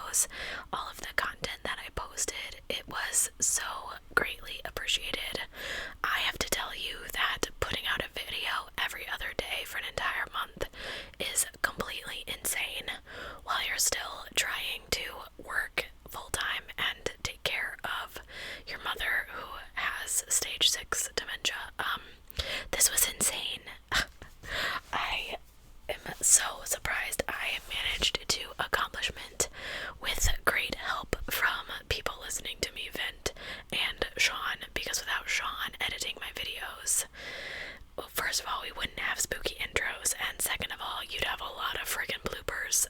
videos, all of the content that I posted. It was so greatly appreciated. I have to tell you that putting out a video every other day for an entire month is completely insane while you're still trying to work full-time and take care of your mother who has stage 6 dementia. This was insane. I am so surprised I managed to accomplishment with great help from people listening to me vent and Sean, because without Sean editing my videos, well, first of all, we wouldn't have spooky intros, and second of all, you'd have a lot of friggin' bloopers.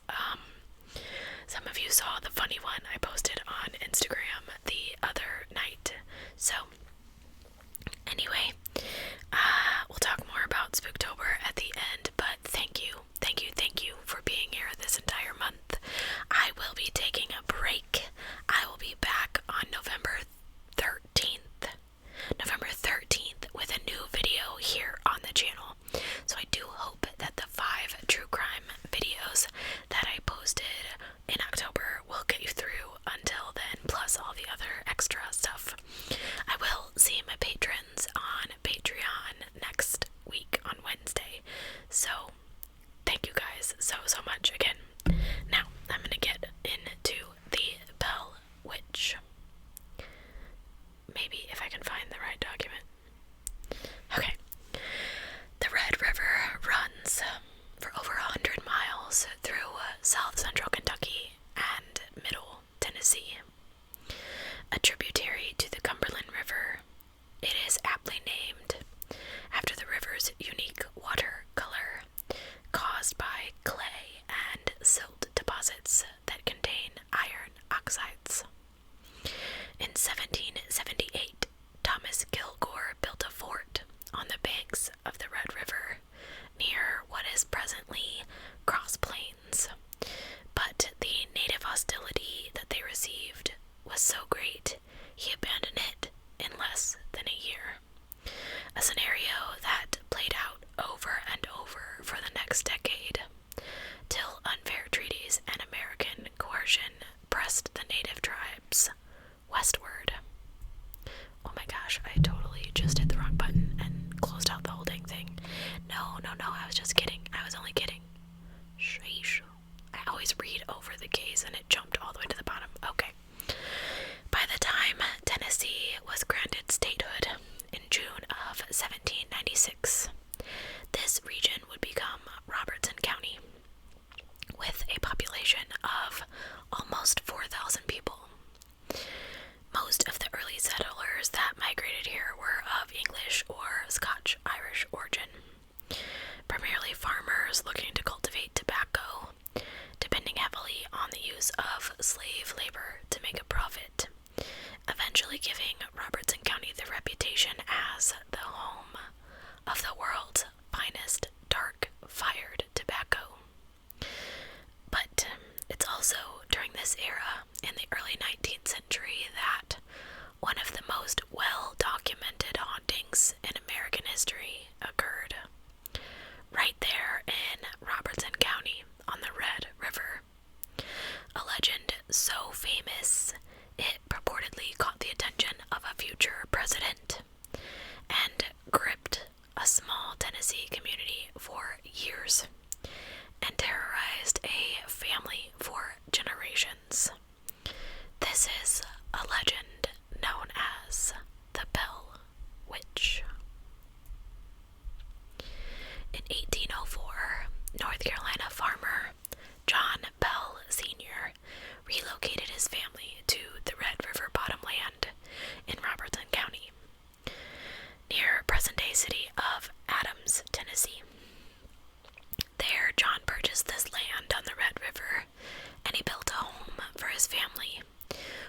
Some of you saw the funny one I posted on Instagram the other night. So, anyway, we'll talk more about Spooktober at the end, but thank you for being here this entire month. I will be taking a break. I will be back on November 13th with a new video here on the channel. So I do hope that the 5 true crime videos that I posted in October will get you through until then, plus all the other extra stuff. I will see my patrons on Patreon next week on Wednesday. So thank you guys so much again. Now I'm gonna get into the Bell Witch. Maybe if I can find the right document. Okay. The Red River runs for over 100 miles through south central Kentucky and middle Tennessee. A tributary to the Cumberland River, it is aptly named after the river's unique water color caused by clay and silt deposits that contain iron oxides. In 1778, Thomas Kilgore built a fort on the banks of the Red River near what is presently Cross Plains, but the native hostility that they received was so great he abandoned it in less than a year. A scenario that played out over and over for the next decade, till unfair treaties and American coercion pressed the native tribes westward. Oh my gosh, I totally just hit the wrong button and closed out the whole dang thing. No, I was just kidding. I was only kidding. Sheesh. I always read over the case and it jumped all the way to the bottom. Okay. By the time Tennessee was granted statehood in June of 1796, this region would become Robertson County, with a population of almost 4,000 people. Most of the early settlers that migrated here were of English or Scotch-Irish origin, primarily farmers looking to cultivate tobacco, depending heavily on the use of slave labor to make a profit, eventually giving Robertson County the reputation as the home of the world's finest dark-fired tobacco. But it's also during this era, in the early 19th century, that one of the most well-documented hauntings in American history occurred. Right there in Robertson County on the Red River. A legend so famous, it purportedly caught the attention of a future president and gripped a small Tennessee community for years and terrorized a family for generations. This is a legend known as the Bell Witch. In 1804, North Carolina farmer John Bell Sr. relocated his family to the Red River bottomland in Robertson County, near present-day city of Adams, Tennessee. There, John purchased this land on the Red River, and he built a home for his family,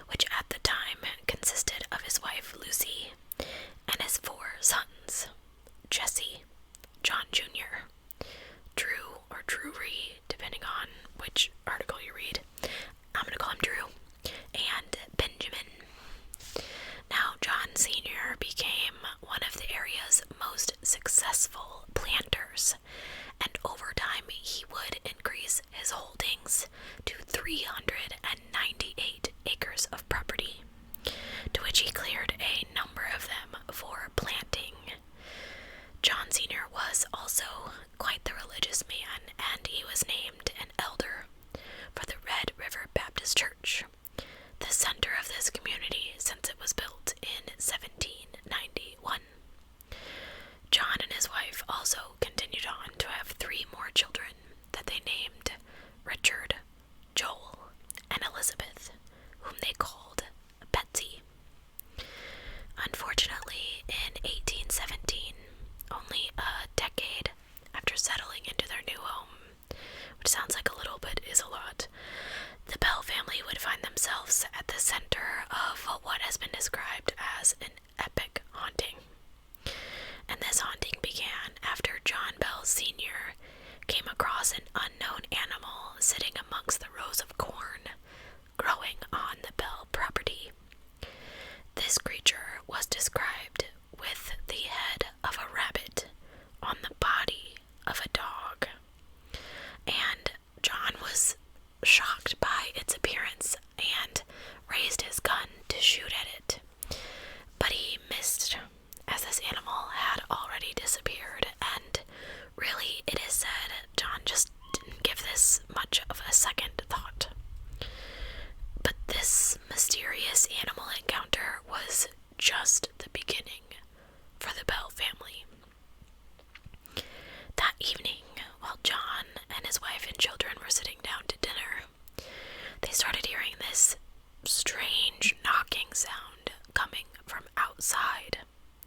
which at the time consisted of his wife Lucy and his 4 sons, Jesse, John Jr., Drew or Drury, depending on which article you read. I'm gonna call him Drew, and Benjamin. Now, John Sr. became one of the area's most successful planters, and over time he would increase his holdings to 390 themselves at the center of what has been described as an epic haunting. And this haunting began after John Bell Sr. came across an unknown animal sitting amongst the rows of corn growing on the Bell property. This creature was described with the head of a rabbit on the body of a dog, and John was shocked by its appearance and raised his gun to shoot at it, but he missed, as this animal had already disappeared, and really, it is said, John just didn't give this much of a second thought. But this mysterious animal encounter was just the beginning for the Bell family. That evening, while John and his wife and children were sitting down to dinner, they started hearing this strange knocking sound coming from outside.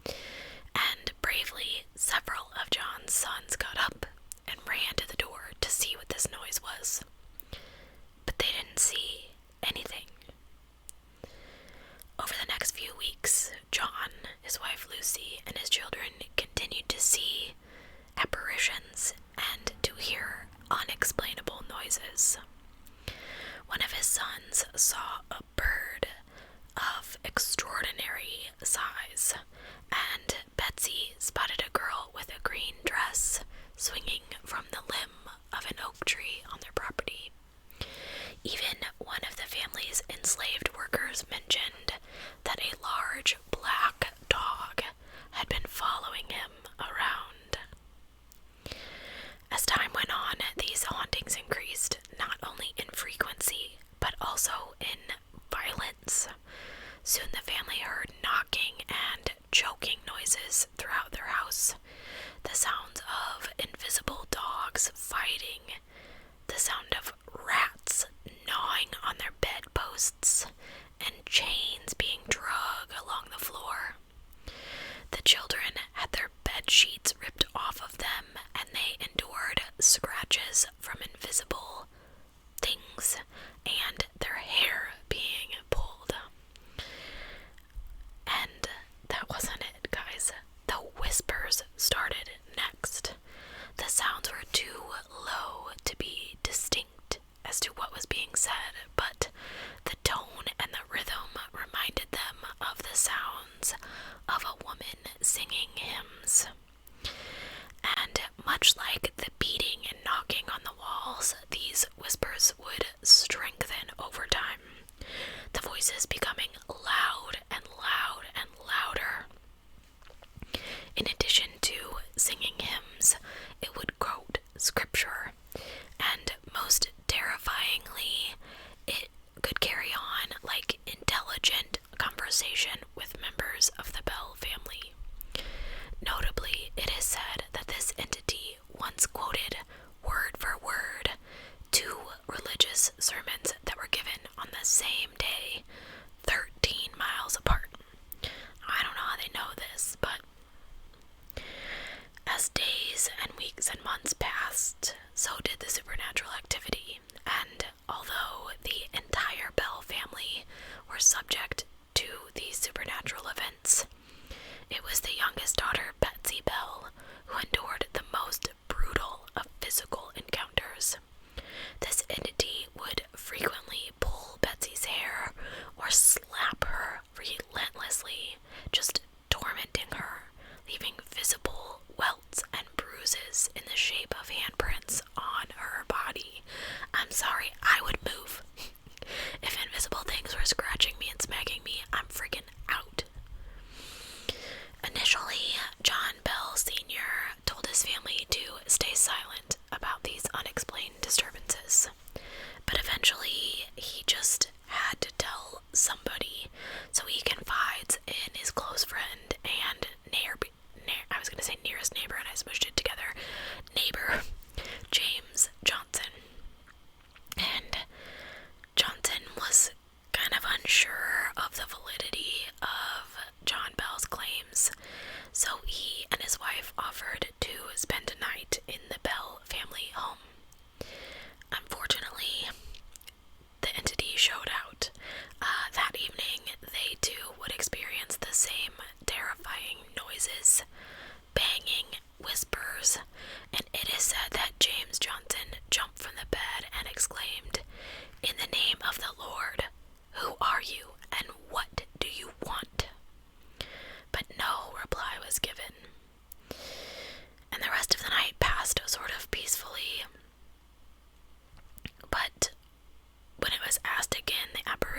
And bravely, several of John's sons got up and ran to the door to see what this noise was. But they didn't see anything. Over the next few weeks, John, his wife Lucy, and his children continued to see apparitions and to hear unexplainable noises. One of his sons saw a bird of extraordinary size, and Betsy spotted a girl with a green dress swinging from the limb of an oak tree on their property. Even one of the family's enslaved workers mentioned that a large black dog had been following him around. As time went on, these hauntings increased, not only in frequency, but also in violence. Soon the family heard knocking and choking noises throughout their house, the sounds of invisible dogs fighting, the sound of rats gnawing on their bedposts, and chains being dragged along the floor. The children had their bed sheets ripped off of them, and they endured scratches from invisible things and their hair being pulled. And that wasn't it, guys. The whispers started next. The sounds were too low to be distinct as to what was being said, but the tone and the rhythm reminded them of the sounds of a woman singing hymns. And much like the beating and knocking on the walls, these whispers would strengthen over time, the voices becoming loud and loud and louder. In addition to singing hymns, it would quote scripture, and most terrifyingly, it could carry on like intelligent conversation with members of the Bell family. Notably, it is said that this entity once quoted word for word 2 religious sermons that were given on the same day, 13 miles apart. I don't know how they know this, but as days and weeks and months passed, so did the supernatural activity, and although the entire Bell family were subject to these supernatural events, it was the youngest daughter, Betsy Bell, who endured the most brutal of physical encounters. This entity would frequently pull Betsy's hair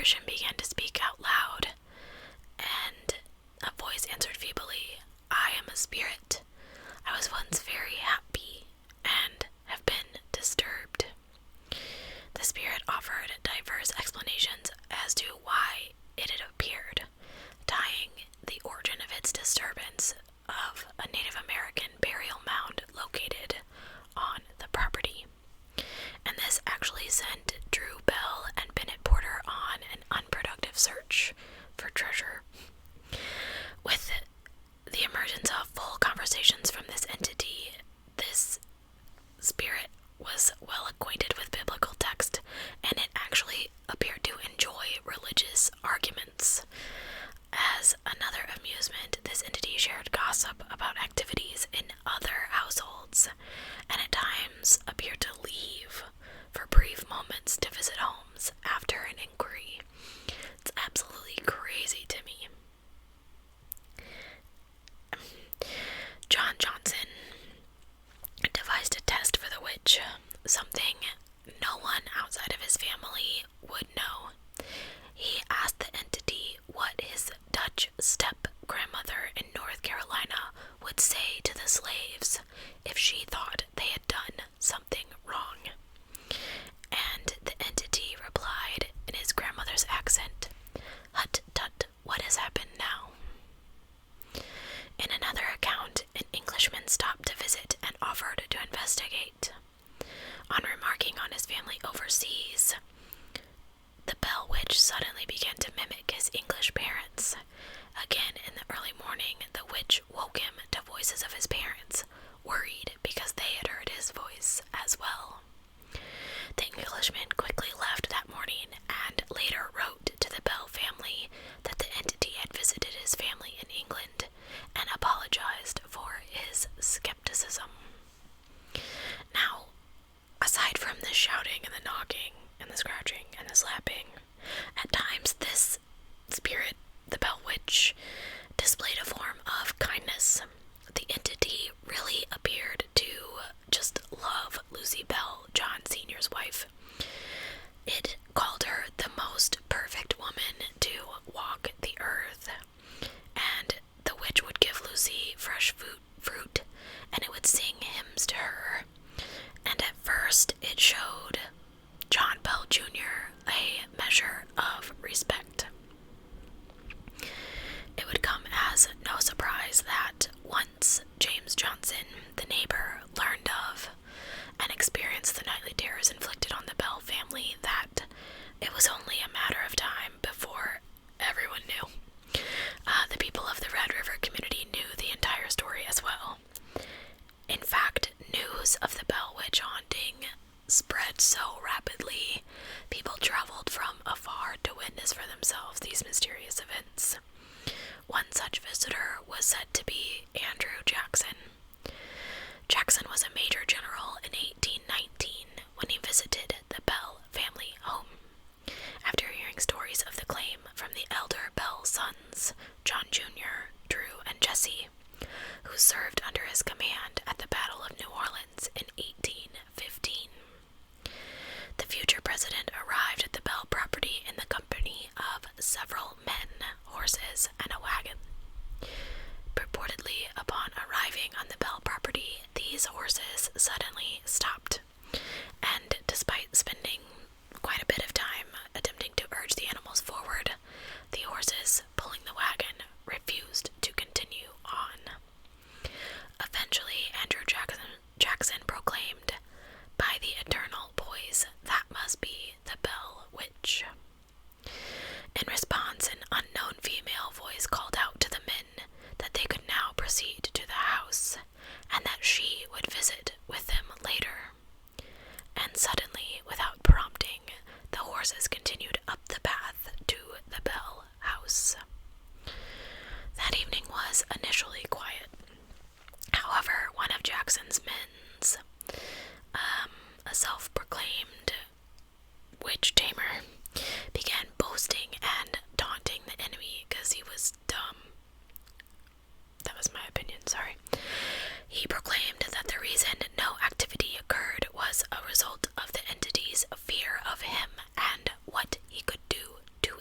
apparition began to speak out loud, and a voice answered feebly, "I am a spirit. I was once very happy and have been disturbed." The spirit offered diverse explanations as to why it had appeared, tying the origin of its disturbance of a Native American burial mound located on the property. And this actually sent Drew Bell and Bennett Porter on an unproductive search for treasure. With the emergence of full conversations from this entity, this spirit was well acquainted with biblical text, and it actually appeared to enjoy religious arguments. As another amusement, this entity shared gossip about activities in other households, and at times appeared to leave for brief moments to visit homes after an inquiry. It's absolutely crazy to me. John Johnson devised a test for the witch, something no one outside of his family would know. He asked the entity what his Dutch step-grandmother in North Carolina would say to the slaves if she thought they had done something wrong. And the entity replied in his grandmother's accent, "Hut tut, what has happened now?" In another account, an Englishman stopped to visit and offered to investigate. On remarking on his family overseas, the Bell Witch suddenly began to mimic his English parents. Again, in the early morning, the witch woke him to voices of his parents, worried because they had heard his voice as well. The Englishman quickly left that morning and later wrote to the Bell family that the entity had visited his family in England and apologized for his skepticism. Now, aside from the shouting and the knocking and the scratching and the slapping, at times this spirit, the Bell Witch, displayed a form of kindness. The entity really appeared to just love Lucy Bell, John Sr.'s wife. It called her the most perfect woman to walk the earth, and the witch would give Lucy fresh fruit, and it would sing hymns to her. And at first, it showed John Bell Jr. a measure of respect. It would come as no surprise that once James Johnson, the neighbor, learned of and experienced the nightly terrors inflicted on the Bell family, that it was only a matter of time before everyone knew. The people of the Red River community knew the entire story as well. In fact, news of the Bell Witch haunting spread so rapidly, people traveled from afar to witness for themselves these mysterious events. One such visitor was said to be Andrew Jackson. Jackson was a major general in 1819 when he visited the Bell family home. After hearing stories of the claim from the elder Bell sons, John Jr., Drew, and Jesse, who served under his command at the Battle of New Orleans in 1815. The future president arrived at the Bell property in the company of several men, horses, and a wagon. Purportedly, upon arriving on the Bell property, these horses suddenly stopped, and despite spending quite a bit of time attempting to urge the animals forward, the horses pulling the wagon refused to continue on. Eventually, Andrew Jackson proclaimed, "By the eternal boys, that must be the Bell Witch." In response, an unknown female voice called out to the men that they could now proceed to the house, and that she would visit with them later. And suddenly, without prompting, the horses continued up the path to the Bell house. That evening was initially quiet. However, one of Jackson's men's, a self-proclaimed witch tamer, began boasting and taunting the enemy because he was dumb. That was my opinion, sorry. He proclaimed that the reason no activity occurred was a result of the entity's fear of him and what he could do to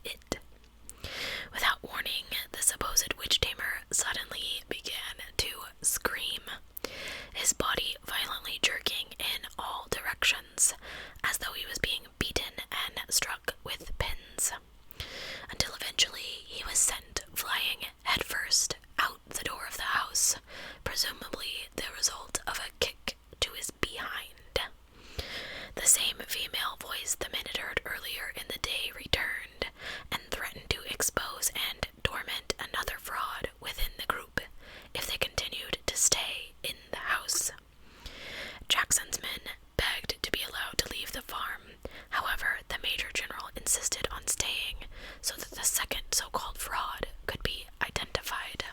so that the second so-called fraud could be identified.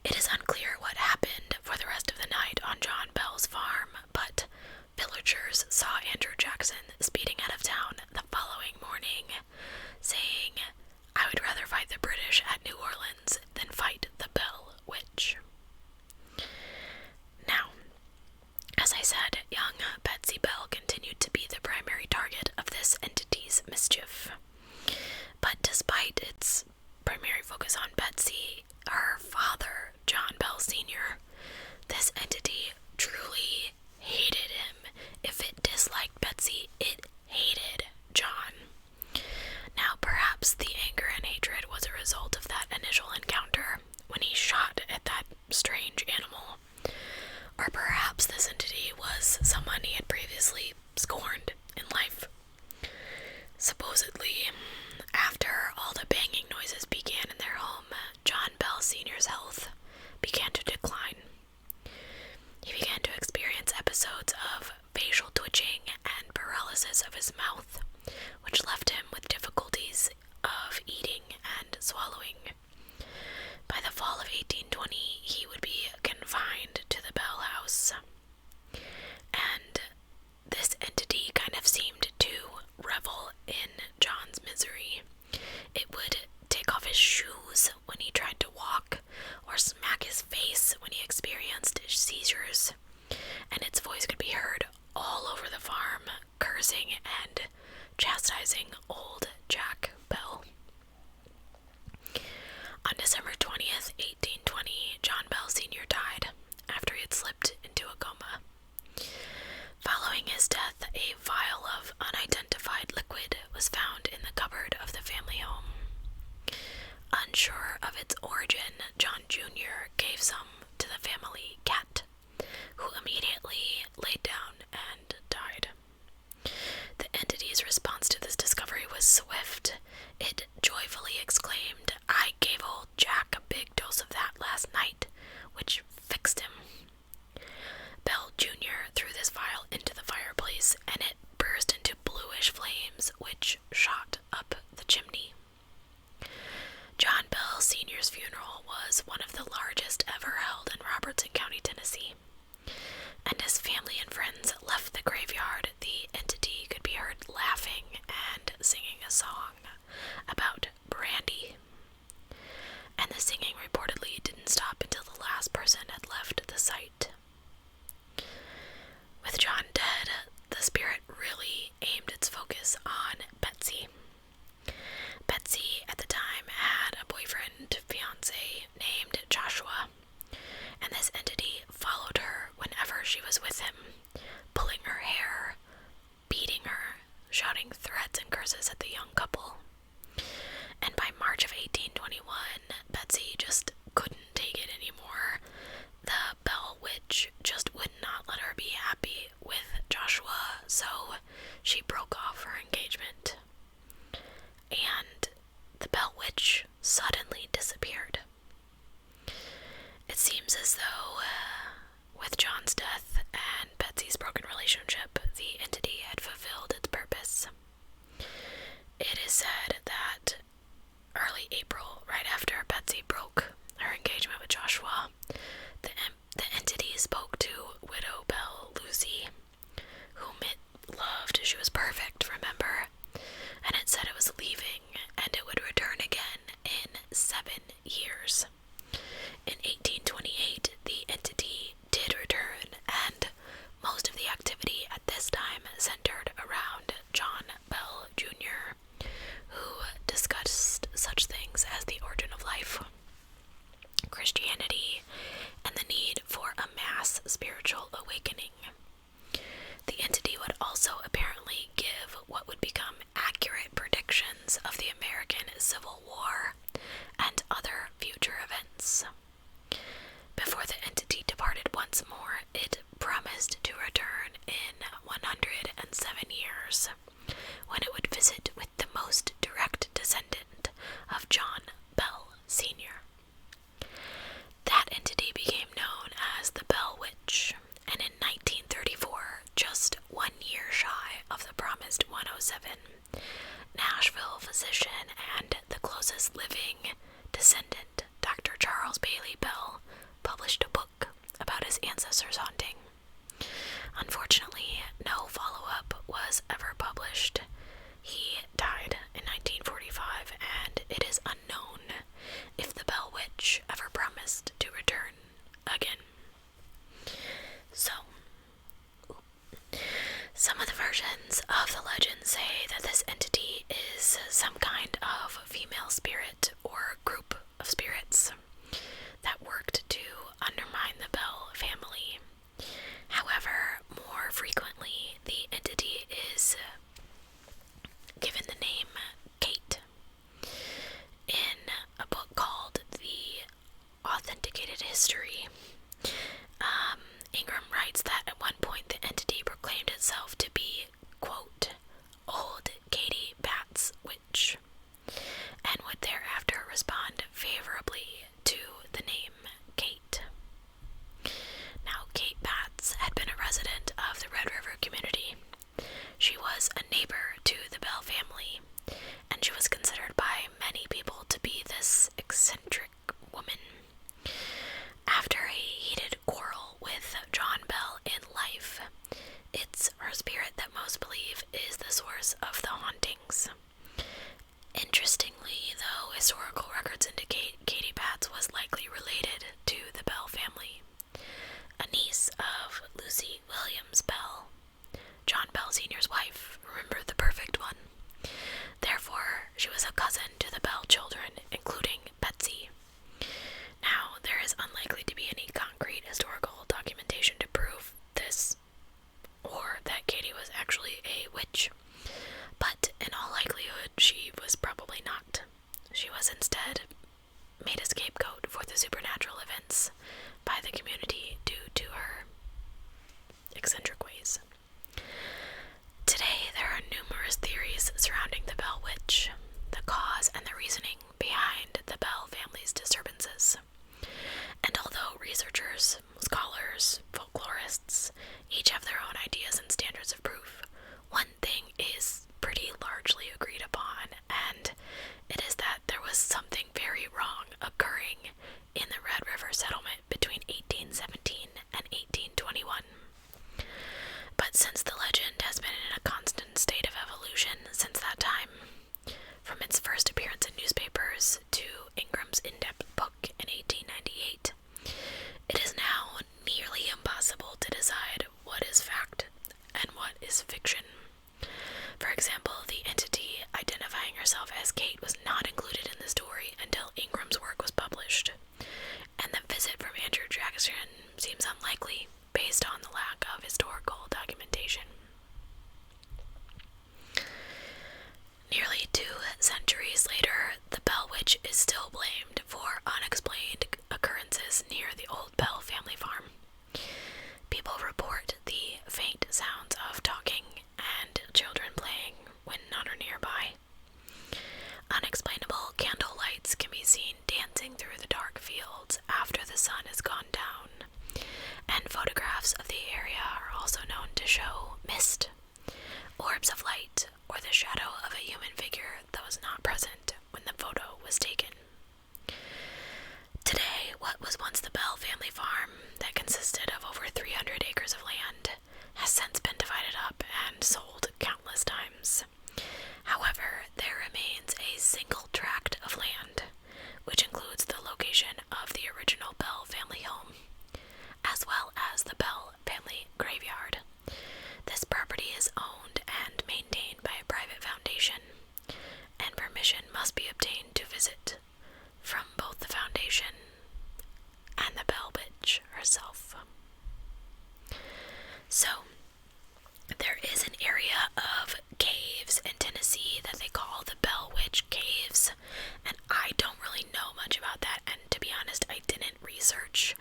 It is unclear what happened for the rest of the night on John Bell's farm, but villagers saw Andrew Jackson speeding out of town the following morning, saying, "I would rather fight the British at New Orleans than fight the Bell Witch." Now, as I said, young Betsy Bell continued to be the primary target of this entity's mischief. But despite its primary focus on Betsy, her father, John Bell Sr., this entity truly hated him. If it disliked Betsy, it hated John. Now, perhaps the anger and hatred was a result of that initial encounter when he shot at that strange animal. Or perhaps this entity was someone he had previously scorned in life. Supposedly, after all the banging noises began in their home, John Bell Sr.'s health began to decline. He began to experience episodes of facial twitching and paralysis of his mouth, which left him with difficulties of eating and swallowing. By the fall of 1820, he would be confined to the Bell House. And this entity kind of seemed to revel in John's misery. It would take off his shoes when he tried to walk, or smack his face when he experienced seizures, and its voice could be heard all over the farm, cursing and chastising old Jack Bell. On December 20th, 1820, John Bell Sr. died after he had slipped into a coma. Following his death, a vial of unidentified liquid was found in the cupboard of the family home. Unsure of its origin, John Jr. gave some to the family cat, who immediately laid down and died. The entity's response to this discovery was swift. It joyfully exclaimed, "I gave old Jack a big dose of that last night, which fixed him." Bell Jr. threw this vial into the fireplace, and it burst into bluish flames, which shot up the chimney. John Bell Sr.'s funeral was one of the largest ever held in Robertson County, Tennessee. And as family and friends left the graveyard, the entity could be heard laughing and singing a song about brandy. And the singing reportedly didn't stop until the last person had left the site. With John dead, the spirit really aimed its focus on Betsy. Betsy, at the time, had a boyfriend, fiancé, named Joshua, and this entity followed her whenever she was with him, pulling her hair, beating her, shouting threats and curses at the young couple. And by March of 1821, Betsy just couldn't take it anymore. The Bell Witch just would not let her be happy with Joshua, so she broke off her engagement. And the Bell Witch suddenly disappeared. It seems as though, with John's death and Betsy's broken relationship, the entity had fulfilled its purpose. It is said that early April, right after Betsy broke her engagement with Joshua, the entity spoke to Widow Bell Lucy, whom it loved. She was perfect, remember? And it said it was leaving, and it would return again in 7 years. In 1828, the entity did return, and most of the activity at this time centered around John Bell Jr., who discussed such things as the origin of life, Christianity, and the need for a mass spiritual awakening. The entity would also apparently give what would become accurate predictions of the American Civil War and other future events. Before the entity departed once more, it promised to return in 107 years, when it would visit with the most direct descendant of John Bell Sr. That entity became known as the Bell Witch, and in 1934, just 1 year shy of the promised 107, Nashville physician Charles's living descendant, Dr. Charles Bailey Bell, published a book about his ancestors' haunting. Unfortunately, no follow-up was ever published. He died in 1945, and it is unknown if the Bell Witch ever promised to return again. So, some of the versions of the legend say that this entity is some kind of female spirit or group of spirits that worked to undermine the Bell family. However, more frequently, the entity is given the name Kate. In a book called The Authenticated History, Ingram writes that at one point the entity proclaimed itself to be, quote, Old Katie Batts Witch, and would thereafter respond favorably to the name Kate. Now, Kate Batts had been a resident of the Red River community. She was a neighbor to the Bell family, and she was considered by many people to be this eccentric woman. After a heated quarrel with John Bell in life, it's her spirit that most believe is the source of the hauntings. Interestingly, though, historical records indicate Katie Batts was likely related to the Bell family, a niece of Lucy Williams Bell, John Bell Sr.'s wife. Remember, the perfect one. Therefore, she was a cousin to the Bell children, including Betsy. Now, there is unlikely to be any concrete historical documentation to prove this, or that Katie was actually a witch, but in all likelihood, she was probably not. She was instead made a scapegoat for the supernatural events by the community due to her eccentric ways. Today, there are numerous theories surrounding the Bell Witch, the cause and the reasoning behind the Bell family's disturbances. And although researchers, scholars, folklorists each have their own ideas and standards of proof, one thing is pretty largely agreed upon, and it is that there was something very wrong occurring in the Red River settlement between 1817 and 1821. But since the legend has been in a constant state of evolution since that time, from its first appearance in newspapers to Ingram's in-depth book in 1898, it is now nearly impossible to decide what is fact and what is fiction. For example, the entity identifying herself as Kate was not included in the story until Ingram's work was published, and the visit from Andrew Jackson seems unlikely based on the lack of historical documentation. Nearly 2 centuries later, the Bell Witch is still blamed for unexplained occurrences near the old Bell family farm. People report the faint sounds of talking and children playing when none are nearby. Unexplainable candle lights can be seen dancing through the dark fields after the sun has gone down, and photographs of the area are also known to show mist, orbs of light, or the shadow of a human figure that was not present when the photo was taken. Today, what was once the Bell family farm, that consisted of over 300 acres of land, has since been divided up and sold countless times. However, there remains a single tract of land, which includes the location of the original Bell family home, as well as the Bell family graveyard. This property is owned and maintained by a private foundation, and permission must be obtained to visit from both the foundation and the Bell Witch herself. So, there is an area of caves in Tennessee that they call the Bell Witch Caves, and I don't really know much about that, and to be honest, I didn't research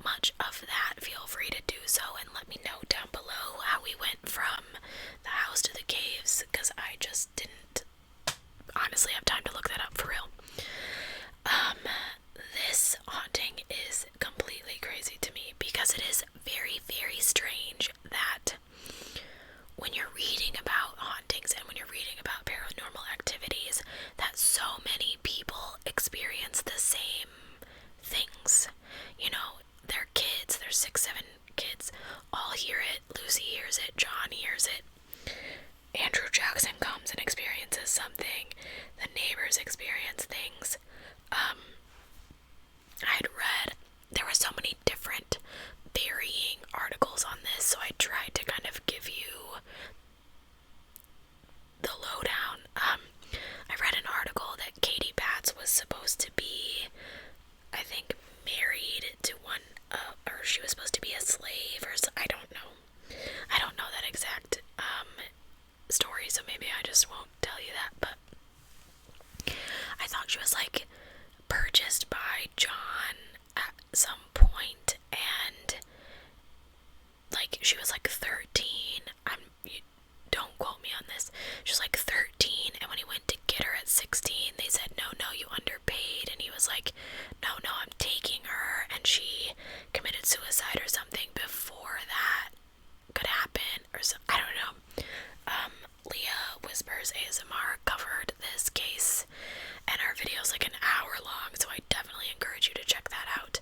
much of that. Feel free to do so and let me know down below how we went from the house to the caves, because I just didn't honestly have time to look that up for real. This haunting is completely crazy to me because it is very, very strange that when you're reading about hauntings and when you're reading about paranormal activities, that so many people the neighbors experience things. I had read, there were so many different varying articles on this, so I tried to kind of give you the lowdown. I read an article that Katie Batts was supposed to be, I think, married to one, or she was supposed to be a slave, or I don't know. I don't know that exact story, so maybe I just won't tell you that, but I thought she was like purchased by John at some point, and like she was like 13. Don't quote me on this. She was like 13, and when he went to get her at 16, they said, no, you underpaid, and he was like, no, I'm taking her, and she committed suicide or something before that could happen, or so, I don't know. Leah Whispers ASMR covered this case, and her video's like an hour long, so I definitely encourage you to check that out.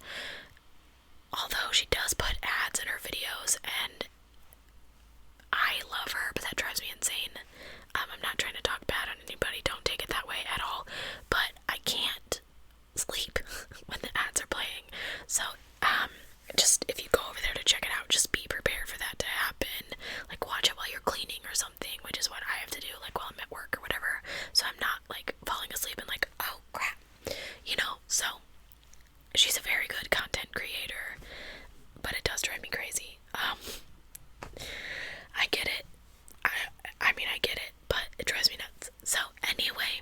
Although she does put ads in her videos, and I love her, but that drives me insane. I'm not trying to talk bad on anybody, don't take it that way at all, but I can't sleep when the ads are playing. So, just if you go over there to check it out, just be prepared for that to happen. Like, watch it while you're cleaning or something, which is what I have to do, like while I'm at work or whatever. So I'm not like falling asleep and like, oh crap, you know. So she's a very good content creator, but it does drive me crazy. I get it. I mean, I get it, but it drives me nuts. So anyway,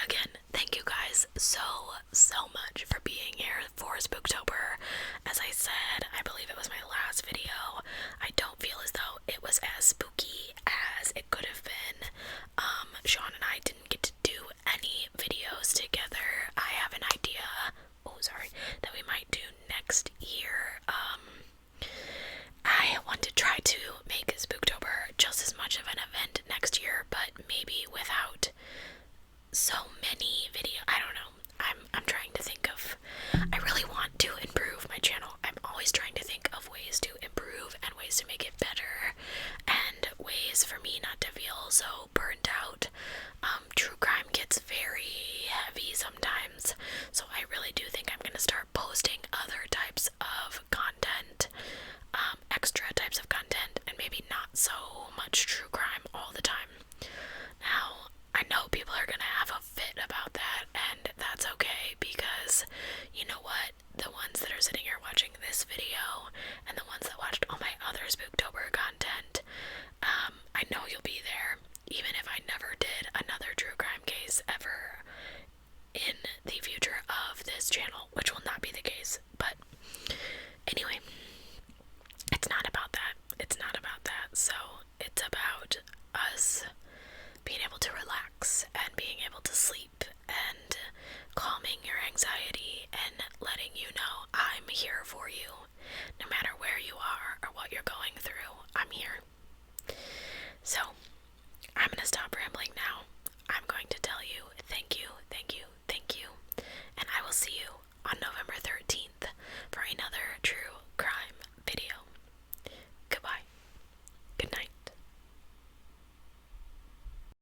again, thank you guys so much for being here for Spooktober. As I said, I believe it was my last video. I don't feel as though it was as spooky as it could have been. Sean and I didn't get to do any videos together. I have an idea, that we might do next year. I want to try to make Spooktober just as much of an event next year, but maybe without so many videos. I don't know. I'm trying to think of, I really want to improve my channel. I'm always trying to think of ways to improve and ways to make it better and ways for me not to feel so burnt out. True crime gets very heavy sometimes, so I really do think I'm going to start posting other types of content, extra types of content, and maybe not so much true crime all the time. Now, I know people are gonna have a fit about that, and that's okay, because you know what? The ones that are sitting here watching this video, and the ones that watched all my other Spooktober content, I know you'll be there, even if I never did another true crime case ever in the future of this channel, which will not be the case. But anyway, it's not about that. It's not about that. So it's about us being able to relax and being able to sleep and calming your anxiety and letting you know I'm here for you. No matter where you are or what you're going through, I'm here. So I'm going to stop rambling now. I'm going to tell you thank you, and I will see you on November 13th.